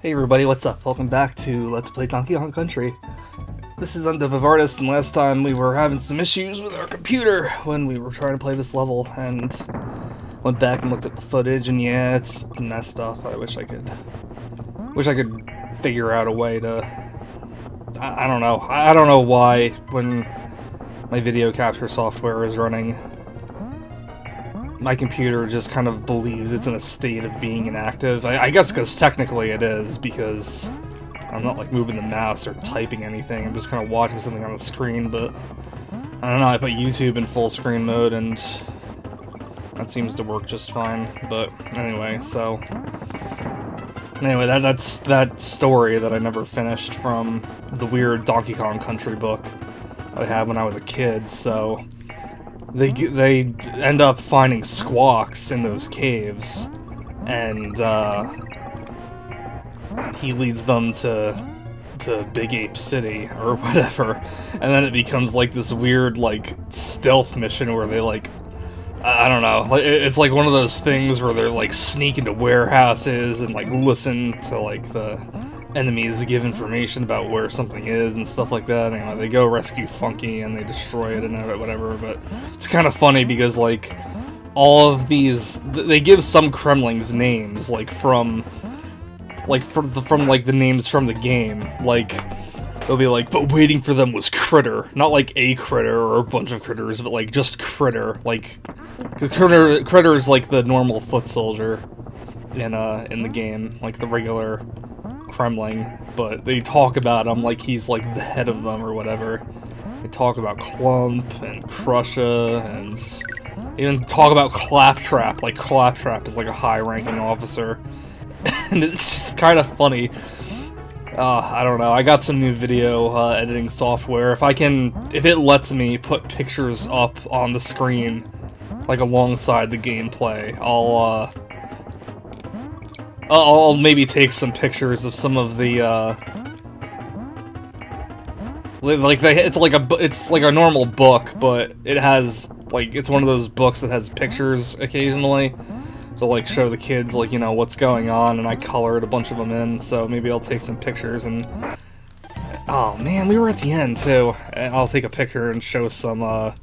Hey everybody, what's up? Welcome back to Let's Play Donkey Kong Country. This is Undev of Artist, and last time we were having some issues with our computer when we were trying to play this level, and went back and looked at the footage, and yeah, it's messed up. I wish I could figure out a way to... I don't know. I don't know why, when my video capture software is running, my computer just kind of believes it's in a state of being inactive. I guess because technically it is, because I'm not like moving the mouse or typing anything. I'm just kind of watching something on the screen, but I don't know, I put YouTube in full screen mode and that seems to work just fine. But anyway, that's that story that I never finished from the weird Donkey Kong Country book that I had when I was a kid, so... They end up finding squawks in those caves, and he leads them to Big Ape City or whatever, and then it becomes like this weird like stealth mission where they like, I don't know, it's like one of those things where they're like sneak into warehouses and like listen to like the enemies give information about where something is and stuff like that. And, they go rescue Funky and they destroy it and whatever, but it's kind of funny because like all of these, they give some Kremlings names like from the names from the game. Like they'll be like, but waiting for them was Critter, not like a critter or a bunch of critters, but like just Critter, like because Critter is like the normal foot soldier in the game, like the regular Kremling, but they talk about him like he's like the head of them or whatever. They talk about Clump and Crusher and even talk about Claptrap, like Claptrap is like a high-ranking officer. And it's just kind of funny. I don't know, I got some new video editing software. If it lets me put pictures up on the screen like alongside the gameplay, I'll maybe take some pictures of some of the, it's like a normal book, but it has, like, it's one of those books that has pictures occasionally to, like, show the kids, like, you know, what's going on, and I colored a bunch of them in, so maybe I'll take some pictures and... Oh, man, we were at the end, too. And I'll take a picture and show some of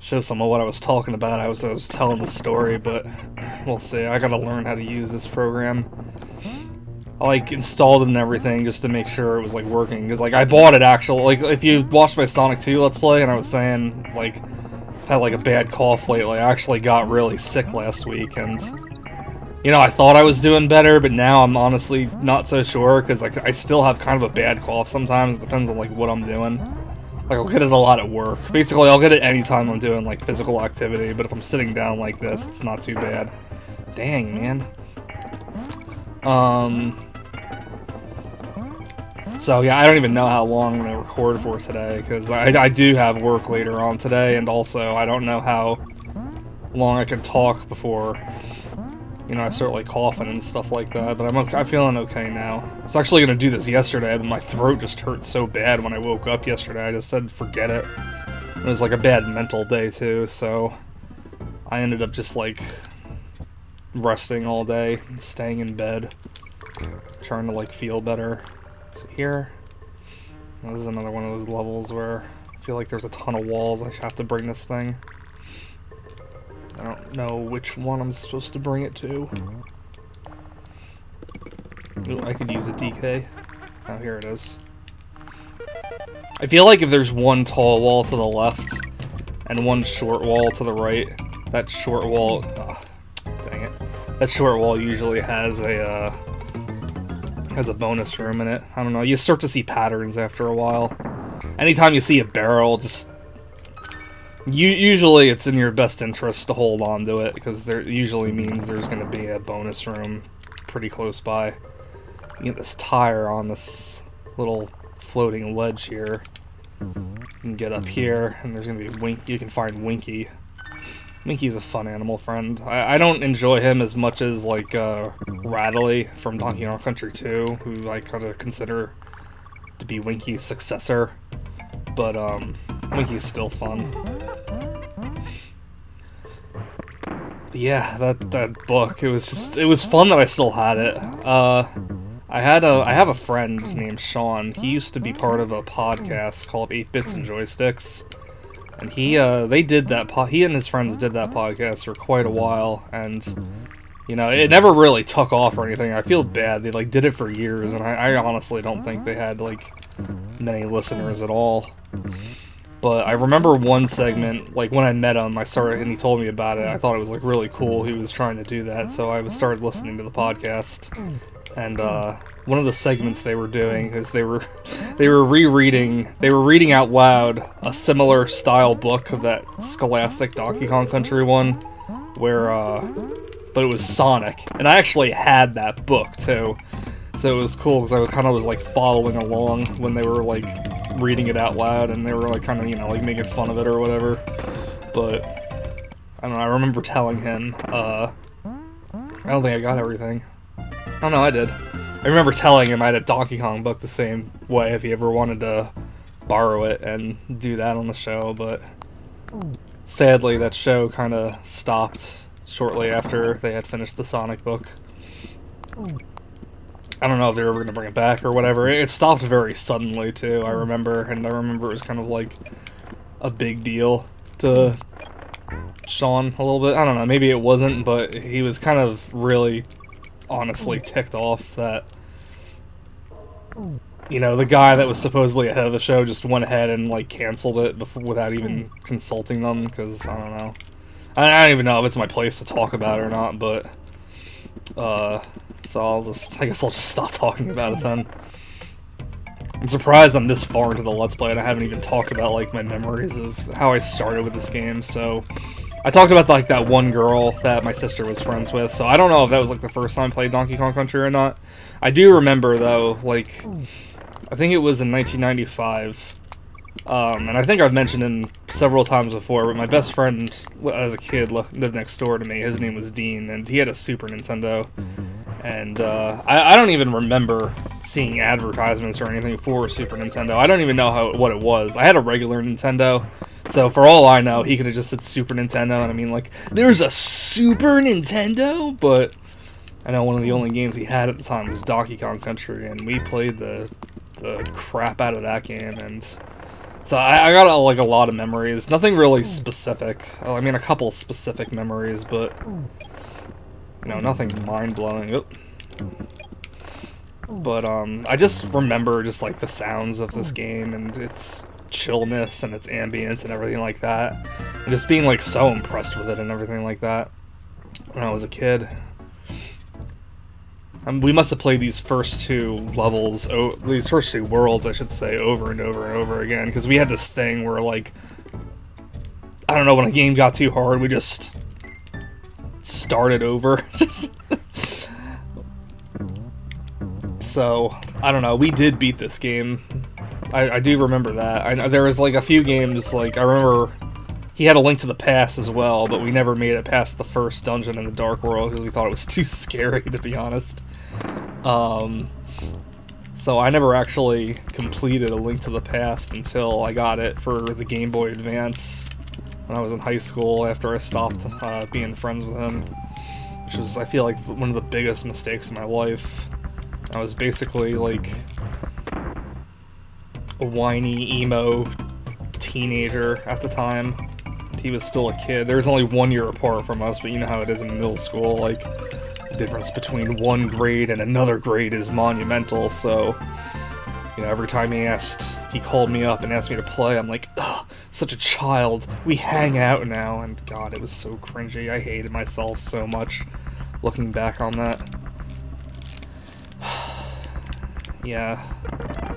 what I was talking about. I was telling the story, but we'll see. I gotta learn how to use this program. I like installed it and everything just to make sure it was like working, because like I bought it actually. Like if you watched my Sonic 2 Let's Play, and I was saying like I've had like a bad cough lately. I actually got really sick last week, and you know I thought I was doing better, but now I'm honestly not so sure, because like I still have kind of a bad cough sometimes. It depends on like what I'm doing. Like, I'll get it a lot at work. Basically, I'll get it anytime I'm doing, like, physical activity, but if I'm sitting down like this, it's not too bad. Dang, man. So, yeah, I don't even know how long I'm gonna record for today, because I do have work later on today, and also, I don't know how long I can talk before, you know, I start, like, coughing and stuff like that, but I'm feeling okay now. I was actually gonna do this yesterday, but my throat just hurt so bad when I woke up yesterday, I just said forget it. It was, like, a bad mental day, too, so I ended up just, like, resting all day, and staying in bed, trying to, like, feel better. So here, this is another one of those levels where I feel like there's a ton of walls. I have to bring this thing. I don't know which one I'm supposed to bring it to. Ooh, I could use a DK. Oh, here it is. I feel like if there's one tall wall to the left and one short wall to the right, that short wall... Oh, dang it. That short wall usually has a bonus room in it. I don't know. You start to see patterns after a while. Anytime you see a barrel, just... Usually it's in your best interest to hold on to it, because there usually means there's going to be a bonus room pretty close by. You get this tire on this little floating ledge here. You can get up here, and there's going to be Winky. You can find Winky. Winky's a fun animal friend. I don't enjoy him as much as, like, Rattly from Donkey Kong Country 2, who I kind of consider to be Winky's successor. But, Winky's still fun. Yeah, that book. It was fun that I still had it. I have a friend named Sean. He used to be part of a podcast called 8 Bits and Joysticks. And they did that he and his friends did that podcast for quite a while, and it never really took off or anything. I feel bad. They did it for years, and I honestly don't think they had many listeners at all. But I remember one segment, when I met him, and he told me about it. I thought it was really cool. He was trying to do that, so I started listening to the podcast. And one of the segments they were doing is they were reading out loud a similar style book of that Scholastic Donkey Kong Country one, where but it was Sonic, and I actually had that book too, so it was cool because I was following along when they were reading it out loud, and they were making fun of it or whatever. But I don't know. I remember telling him, I don't think I got everything. Oh no, I did. I remember telling him I had a Donkey Kong book the same way if he ever wanted to borrow it and do that on the show, but sadly that show kind of stopped shortly after they had finished the Sonic book. I don't know if they were ever going to bring it back or whatever. It stopped very suddenly too, I remember, and I remember it was kind of a big deal to Sean a little bit. I don't know, maybe it wasn't, but he was kind of really honestly ticked off that the guy that was supposedly ahead of the show just went ahead and canceled it without even consulting them, because I don't know. I don't even know if it's my place to talk about it or not, but so I guess I'll just stop talking about it then. I'm surprised I'm this far into the Let's Play and I haven't even talked about my memories of how I started with this game. So I talked about that one girl that my sister was friends with, so I don't know if that was the first time I played Donkey Kong Country or not. I do remember though, I think it was in 1995, and I think I've mentioned him several times before, but my best friend as a kid lived next door to me. His name was Dean, and he had a Super Nintendo, and I don't even remember seeing advertisements or anything for Super Nintendo. I don't even know what it was. I had a regular Nintendo, so for all I know, he could have just said Super Nintendo, and I mean, there's a Super Nintendo? But I know one of the only games he had at the time was Donkey Kong Country, and we played the crap out of that game, and so I got a lot of memories. Nothing really specific. I mean, a couple specific memories, but nothing mind-blowing. But I just remember the sounds of this game and its chillness and its ambience and everything like that, and just being so impressed with it and everything like that when I was a kid. We must have played these first two levels, these first two worlds, I should say, over and over and over again, because we had this thing where, I don't know, when a game got too hard, we just started over. So, I don't know, we did beat this game. I do remember that. There was, a few games, I remember he had A Link to the Past as well, but we never made it past the first dungeon in the Dark World because we thought it was too scary, to be honest. So I never actually completed A Link to the Past until I got it for the Game Boy Advance when I was in high school after I stopped being friends with him, which was, I feel like, one of the biggest mistakes in my life. I was basically a whiny, emo teenager at the time. He was still a kid. There was only 1 year apart from us, but you know how it is in middle school, the difference between one grade and another grade is monumental, so every time he called me up and asked me to play, I'm like, ugh, such a child, we hang out now, and God, it was so cringy. I hated myself so much looking back on that. Yeah.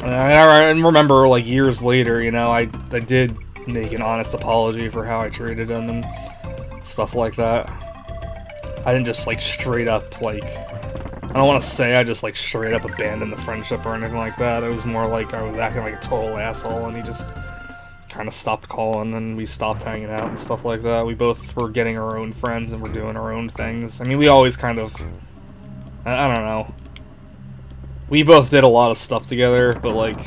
And I remember, years later, I did make an honest apology for how I treated him and stuff like that. I didn't just, straight up, I don't want to say I just, straight up abandoned the friendship or anything like that. It was more I was acting like a total asshole, and he just kind of stopped calling, and we stopped hanging out and stuff like that. We both were getting our own friends, and we're doing our own things. I mean, we always kind of, I don't know. We both did a lot of stuff together, but,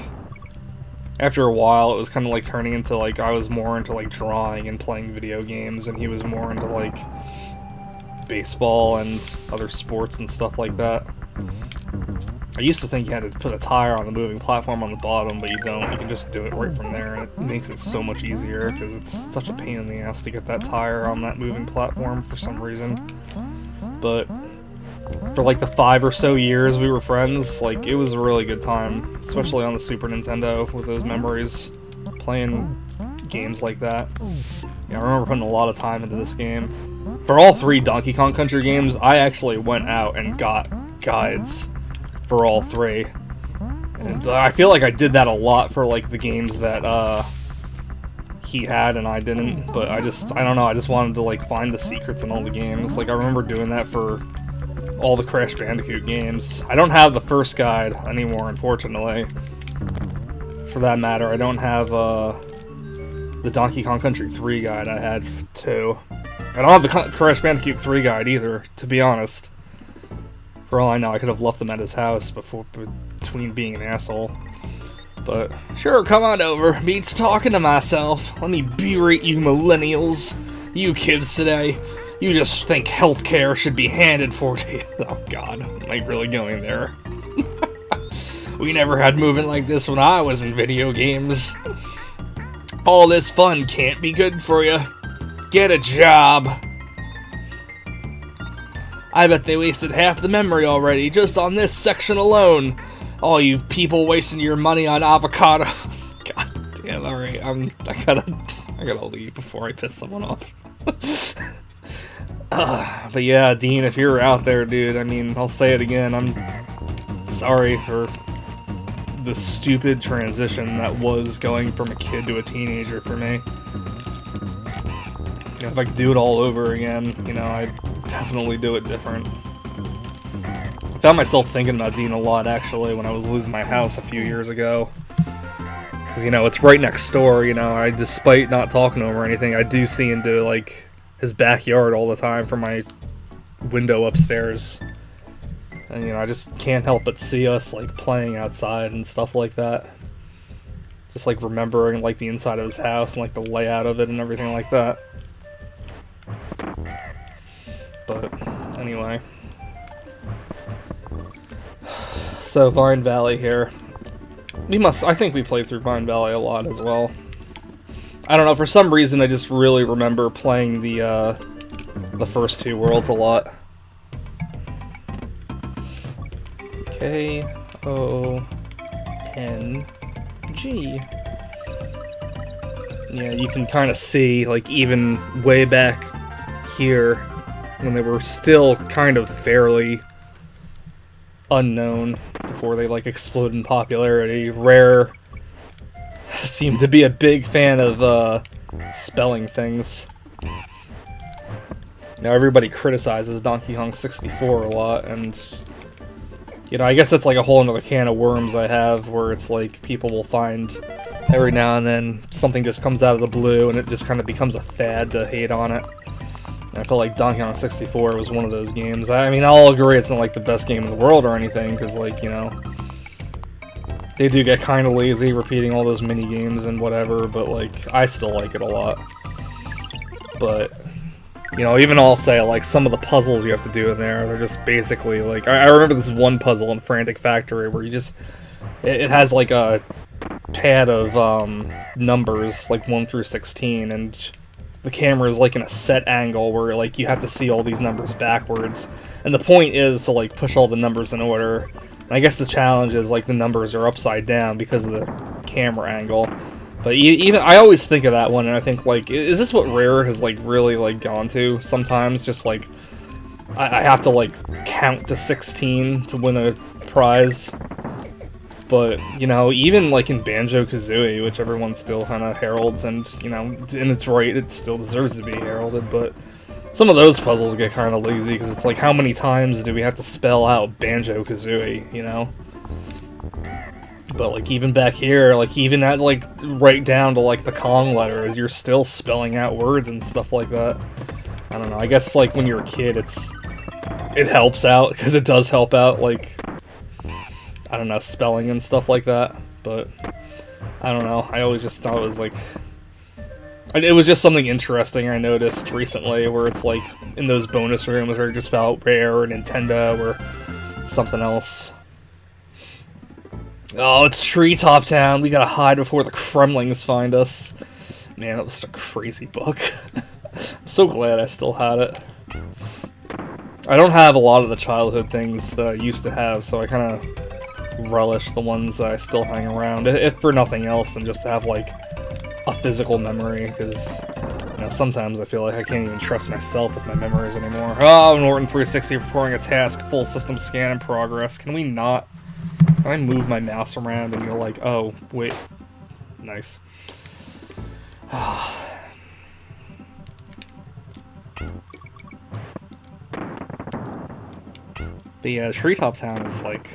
after a while, it was kind of, turning into, I was more into, drawing and playing video games, and he was more into, baseball and other sports and stuff like that. I used to think you had to put a tire on the moving platform on the bottom, but you don't. You can just do it right from there, and it makes it so much easier, because it's such a pain in the ass to get that tire on that moving platform for some reason. But for like the 5 or so years we were friends, like, it was a really good time, especially on the Super Nintendo with those memories, playing games like that. Yeah, I remember putting a lot of time into this game. For all 3 Donkey Kong Country games, I actually went out and got guides for all 3. And I feel like I did that a lot for like the games that he had and I didn't, but I don't know, I just wanted to like find the secrets in all the games. Like, I remember doing that for all the Crash Bandicoot games. I don't have the first guide anymore, unfortunately. For that matter, I don't have the Donkey Kong Country 3 guide. I had 2. I don't have the Crash Bandicoot 3 guide either, to be honest. For all I know, I could have left them at his house between being an asshole. But, sure, come on over. Beats talking to myself. Let me berate you millennials. You kids today. You just think healthcare should be handed for to you. Oh god, am I really going there? We never had movement like this when I was in video games. All this fun can't be good for you. Get a job. I bet they wasted half the memory already, just on this section alone. All you people wasting your money on avocado. God damn, alright, I gotta leave before I piss someone off. But yeah, Dean, if you're out there, dude, I mean, I'll say it again, I'm sorry for the stupid transition that was going from a kid to a teenager for me. If I could do it all over again, you know, I'd definitely do it different. I found myself thinking about Dean a lot, actually, when I was losing my house a few years ago. Because, you know, it's right next door, you know, despite not talking to him or anything, I do see into, like, his backyard all the time from my window upstairs. And, you know, I just can't help but see us, like, playing outside and stuff like that. Just, like, remembering, like, the inside of his house and, like, the layout of it and everything like that. But, anyway. So, Vine Valley here. I think we played through Vine Valley a lot as well. I don't know, for some reason I just really remember playing the first 2 worlds a lot. K-O-N-G. Yeah, you can kind of see, like, even way back here, when they were still kind of fairly unknown, before they, like, exploded in popularity, Rare seemed to be a big fan of, spelling things. Now, everybody criticizes Donkey Kong 64 a lot, and, you know, I guess that's like a whole another can of worms I have, where it's like, people will find, every now and then, something just comes out of the blue, and it just kind of becomes a fad to hate on it. And I feel like Donkey Kong 64 was one of those games. I mean, I'll agree it's not like the best game in the world or anything, because, like, you know, they do get kind of lazy repeating all those mini-games and whatever, but, like, I still like it a lot. But, you know, even I'll say, like, some of the puzzles you have to do in there, they're just basically, like, I remember this one puzzle in Frantic Factory where you just, it has, like, a pad of, numbers, like, 1 through 16, and the camera is, like, in a set angle where, like, you have to see all these numbers backwards. And the point is to, like, push all the numbers in order. And I guess the challenge is, like, the numbers are upside down because of the camera angle. But even, I always think of that one, and I think, like, is this what Rare has, like, really, like, gone to sometimes? Just, like, I have to, like, count to 16 to win a prize. But, you know, even, like, in Banjo-Kazooie, which everyone still kind of heralds, and, you know, and it's right, it still deserves to be heralded, but some of those puzzles get kind of lazy, because it's like, how many times do we have to spell out Banjo-Kazooie, you know? But, like, even back here, like, even at, like, right down to, like, the Kong letters, you're still spelling out words and stuff like that. I don't know, I guess, like, when you're a kid, it helps out, because it does help out, like, I don't know, spelling and stuff like that, but I don't know, I always just thought it was, like, And it was just something interesting I noticed recently, where it's like in those bonus rooms are just about Rare or Nintendo or something else. Oh, it's Treetop Town. We gotta hide before the Kremlings find us. Man, that was such a crazy book. I'm so glad I still had it. I don't have a lot of the childhood things that I used to have, so I kind of relish the ones that I still hang around, if for nothing else than just to have, like, a physical memory, because, you know, sometimes I feel like I can't even trust myself with my memories anymore. Oh, Norton 360 performing a task, full system scan in progress. Can we not? Can I move my mouse around and you're like, oh, wait. Nice. The Treetop Town is like...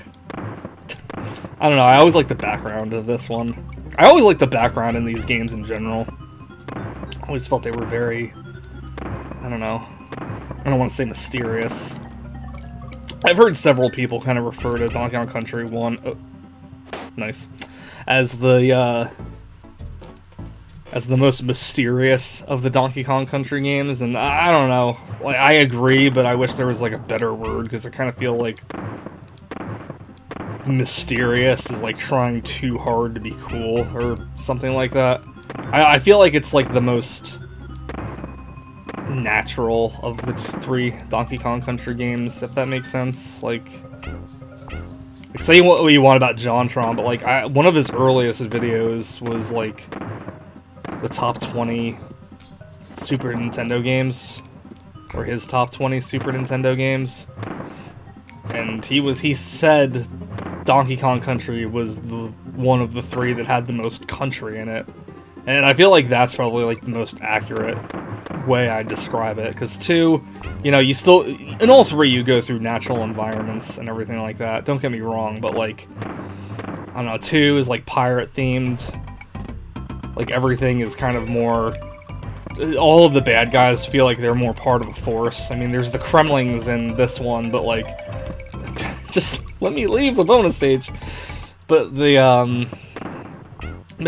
I don't know, I always like the background of this one. I always like the background in these games in general. I always felt they were very... I don't know. I don't want to say mysterious. I've heard several people kind of refer to Donkey Kong Country 1... Oh, nice. As the most mysterious of the Donkey Kong Country games, and I don't know. Like, I agree, but I wish there was like a better word, because I kind of feel like mysterious is like trying too hard to be cool or something like that. I feel like it's like the most natural of the three Donkey Kong Country games, if that makes sense. Like say what you want about JonTron, but like one of his earliest videos was like the top 20 Super Nintendo games, or his top 20 Super Nintendo games, and he said Donkey Kong Country was one of the three that had the most country in it, and I feel like that's probably like the most accurate way I describe it, because 2, you know, you still, in all 3 you go through natural environments and everything like that, don't get me wrong, but like, I don't know, 2 is like pirate themed. Like, everything is kind of more... All of the bad guys feel like they're more part of a force. I mean, there's the Kremlings in this one, but, like... just let me leave the bonus stage! But but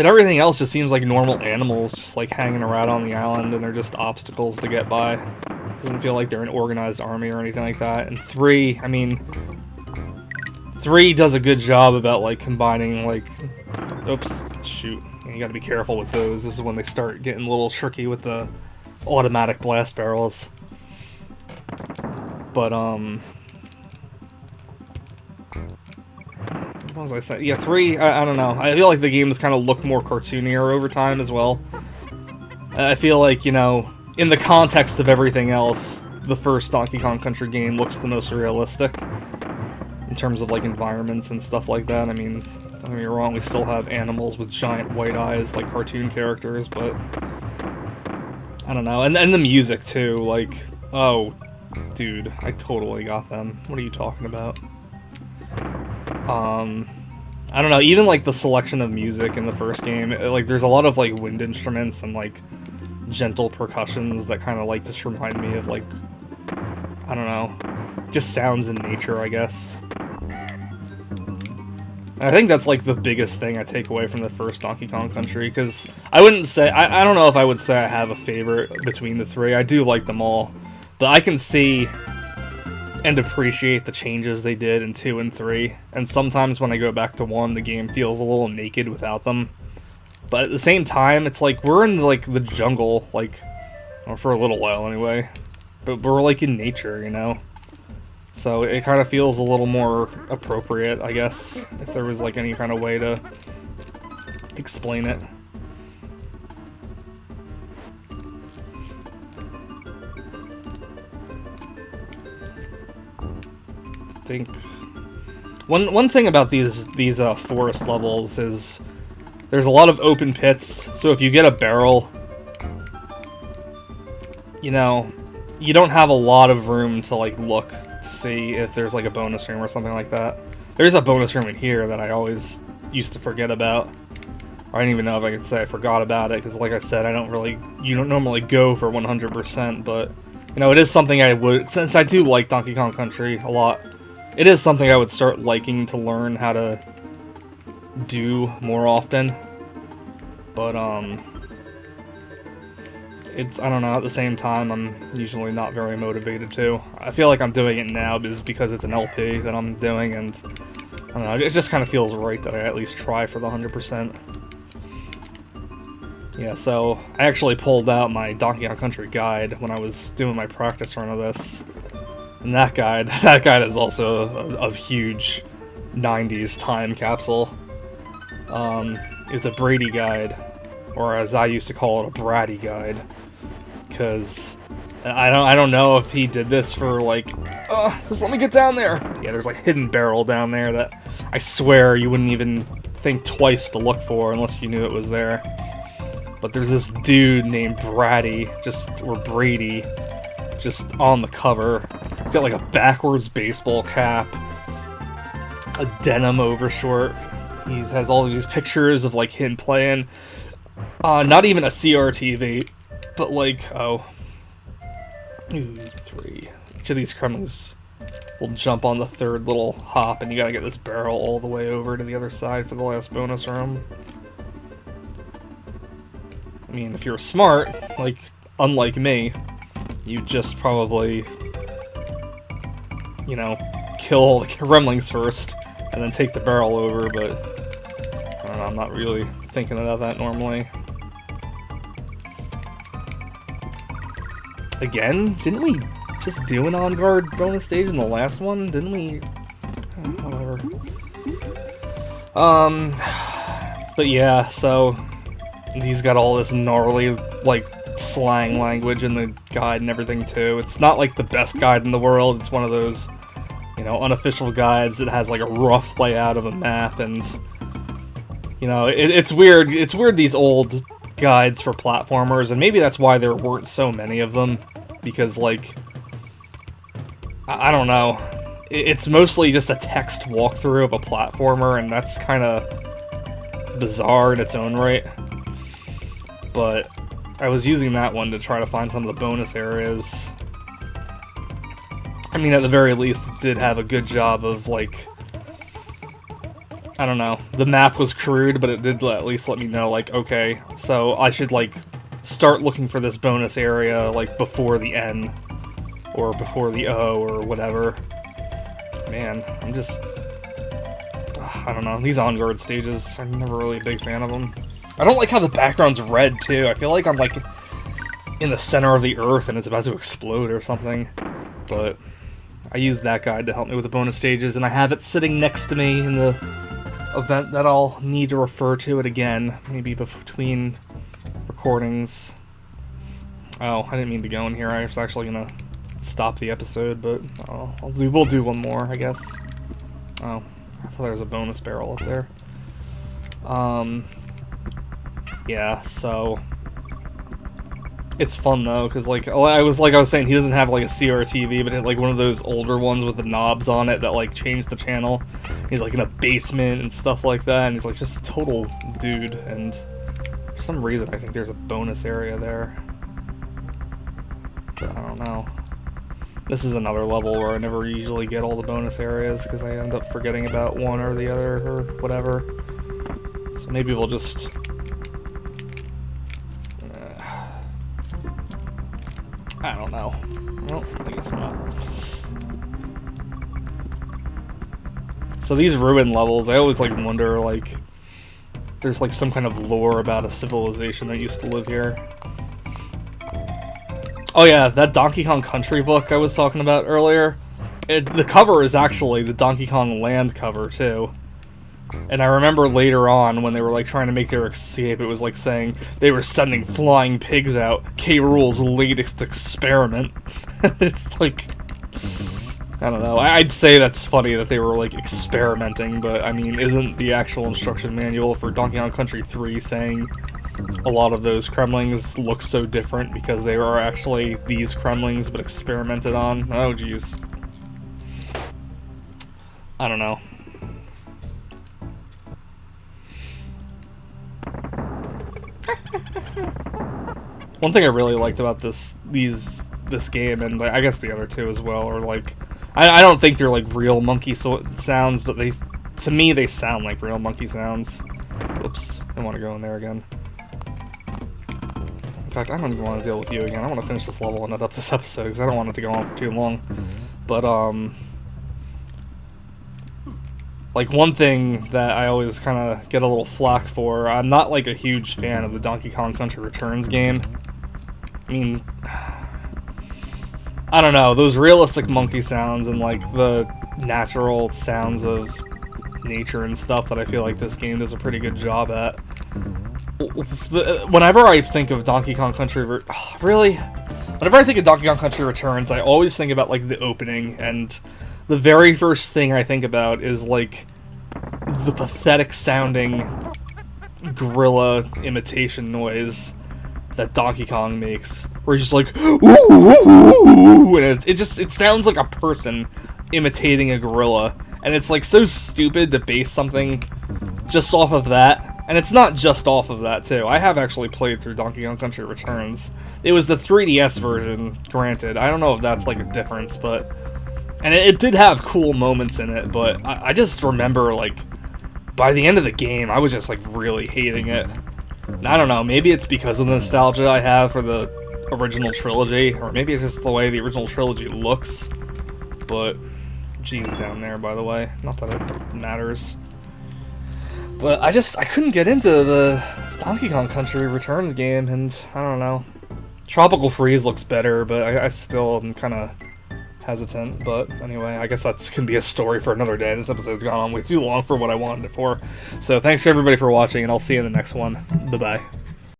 everything else just seems like normal animals just, like, hanging around on the island, and they're just obstacles to get by. It doesn't feel like they're an organized army or anything like that. And 3, I mean... 3 does a good job about, like, combining, like... Oops, shoot. You gotta be careful with those. This is when they start getting a little tricky with the automatic blast barrels. But, what was I saying? Yeah, 3, I don't know. I feel like the games kind of look more cartoonier over time as well. I feel like, you know, in the context of everything else, the first Donkey Kong Country game looks the most realistic. In terms of, like, environments and stuff like that. I mean, don't get me wrong, we still have animals with giant white eyes, like cartoon characters, but... I don't know. And the music, too. Like, oh, dude, I totally got them. What are you talking about? I don't know, even, like, the selection of music in the first game, like, there's a lot of, like, wind instruments and, like, gentle percussions that kind of, like, just remind me of, like, I don't know, just sounds in nature, I guess. And I think that's, like, the biggest thing I take away from the first Donkey Kong Country, because I wouldn't say, I don't know if I would say I have a favorite between the 3. I do like them all, but I can see and appreciate the changes they did in 2 and 3, and sometimes when I go back to 1, the game feels a little naked without them. But at the same time, it's like, we're in, like, the jungle, like, or for a little while anyway, but we're, like, in nature, you know? So it kind of feels a little more appropriate, I guess, if there was, like, any kind of way to explain it. I think one thing about these forest levels is there's a lot of open pits, so if you get a barrel, you know, you don't have a lot of room to, like, look to see if there's, like, a bonus room or something like that. There's a bonus room in here that I always used to forget about. I don't even know if I could say I forgot about it, because like I said, you don't normally go for 100%, but, you know, it is something I would, since I do like Donkey Kong Country a lot, it is something I would start liking to learn how to do more often. But, I don't know, at the same time, I'm usually not very motivated to. I feel like I'm doing it now because it's an LP that I'm doing, and I don't know, it just kind of feels right that I at least try for the 100%. Yeah, so I actually pulled out my Donkey Kong Country guide when I was doing my practice run of this. And that guide is also a huge 90s time capsule. It's a Brady guide, or as I used to call it, a Bratty guide. Because I don't know if he did this for like, just let me get down there. Yeah, there's like hidden barrel down there that I swear you wouldn't even think twice to look for unless you knew it was there. But there's this dude named Bratty, or Brady, just on the cover. He's got like a backwards baseball cap, a denim overshort. He has all of these pictures of like him playing. Not even a CRTV, but like, 2, 3. Each of these crumbles will jump on the third little hop, and you gotta get this barrel all the way over to the other side for the last bonus room. I mean, if you're smart, like, unlike me, you just probably, you know, kill all the gremlings first, and then take the barrel over, but I don't know, I'm not really thinking about that normally. Again? Didn't we just do an on-guard bonus stage in the last one? Didn't we? Whatever. But yeah, so he's got all this gnarly, like, slang language in the guide and everything, too. It's not, like, the best guide in the world. It's one of those, you know, unofficial guides that has, like, a rough layout of a map, and, you know, it's weird. It's weird, these old guides for platformers, and maybe that's why there weren't so many of them, because, like, I don't know. It's mostly just a text walkthrough of a platformer, and that's kind of bizarre in its own right. But I was using that one to try to find some of the bonus areas. I mean, at the very least, it did have a good job of, like, I don't know, the map was crude, but it did at least let me know, like, okay, so I should, like, start looking for this bonus area, like, before the N, or before the O, or whatever. Man, I'm just, I don't know, these on-guard stages, I'm never really a big fan of them. I don't like how the background's red, too. I feel like I'm, like, in the center of the earth and it's about to explode or something. But I used that guide to help me with the bonus stages, and I have it sitting next to me in the event that I'll need to refer to it again, maybe between recordings. Oh, I didn't mean to go in here. I was actually gonna stop the episode, but we'll do one more, I guess. Oh, I thought there was a bonus barrel up there. Yeah, so it's fun though, because like I was saying, he doesn't have like a CRTV, but like one of those older ones with the knobs on it that like change the channel. He's like in a basement and stuff like that, and he's like just a total dude. And for some reason, I think there's a bonus area there, but I don't know. This is another level where I never usually get all the bonus areas because I end up forgetting about one or the other or whatever. So maybe we'll just I don't know. Well, I guess not. So these ruin levels, I always like wonder, like, there's like some kind of lore about a civilization that used to live here. Oh yeah, that Donkey Kong Country book I was talking about earlier, the cover is actually the Donkey Kong Land cover too. And I remember later on when they were like trying to make their escape, it was like saying they were sending flying pigs out. K. Rool's latest experiment. It's like, I don't know. I'd say that's funny that they were like experimenting, but I mean, isn't the actual instruction manual for Donkey Kong Country 3 saying a lot of those Kremlings look so different because they are actually these Kremlings but experimented on? Oh jeez. I don't know. One thing I really liked about this game, and I guess the other two as well, are like, I don't think they're like real monkey sounds, but to me they sound like real monkey sounds. Oops, I want to go in there again. In fact, I don't even want to deal with you again. I want to finish this level and end up this episode, because I don't want it to go on for too long. But, like, one thing that I always kind of get a little flack for, I'm not, like, a huge fan of the Donkey Kong Country Returns game. I mean, I don't know, those realistic monkey sounds and, like, the natural sounds of nature and stuff that I feel like this game does a pretty good job at. Whenever I think of Donkey Kong Country... really? Whenever I think of Donkey Kong Country Returns, I always think about, like, the opening, and the very first thing I think about is, like, the pathetic-sounding gorilla imitation noise that Donkey Kong makes, where he's just like, ooh, ooh, ooh, and it sounds like a person imitating a gorilla, and it's, like, so stupid to base something just off of that. And it's not just off of that, too. I have actually played through Donkey Kong Country Returns. It was the 3DS version, granted. I don't know if that's, like, a difference, but... And it did have cool moments in it, but I just remember, like, by the end of the game, I was just, like, really hating it. And I don't know, maybe it's because of the nostalgia I have for the original trilogy, or maybe it's just the way the original trilogy looks. But... G's down there, by the way. Not that it matters. But I couldn't get into the Donkey Kong Country Returns game, and I don't know. Tropical Freeze looks better, but I still am kind of hesitant. But anyway, I guess that's can be a story for another day. This episode's gone on way too long for what I wanted it for. So thanks to everybody for watching, and I'll see you in the next one. Bye-bye.